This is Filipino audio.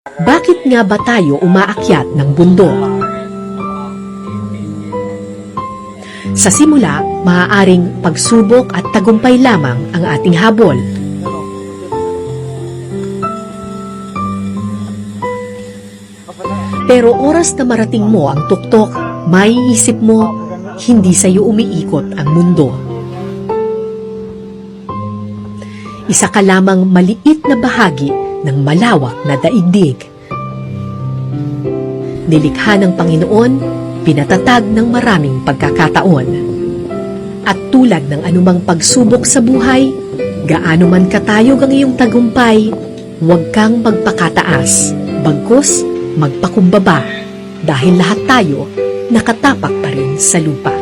Bakit nga ba tayo umaakyat ng bundok? Sa simula, maaaring pagsubok at tagumpay lamang ang ating habol. Pero oras na marating mo ang tuktok, maiisip mo, hindi sa iyo umiikot ang mundo. Isa ka lamang maliit na bahagi ng malawak na daigdig. Nilikha ng Panginoon, pinatatag ng maraming pagkakataon. At tulad ng anumang pagsubok sa buhay, gaano man katayog ang iyong tagumpay, huwag kang magpakataas, bagkus magpakumbaba, dahil lahat tayo nakatapak pa rin sa lupa.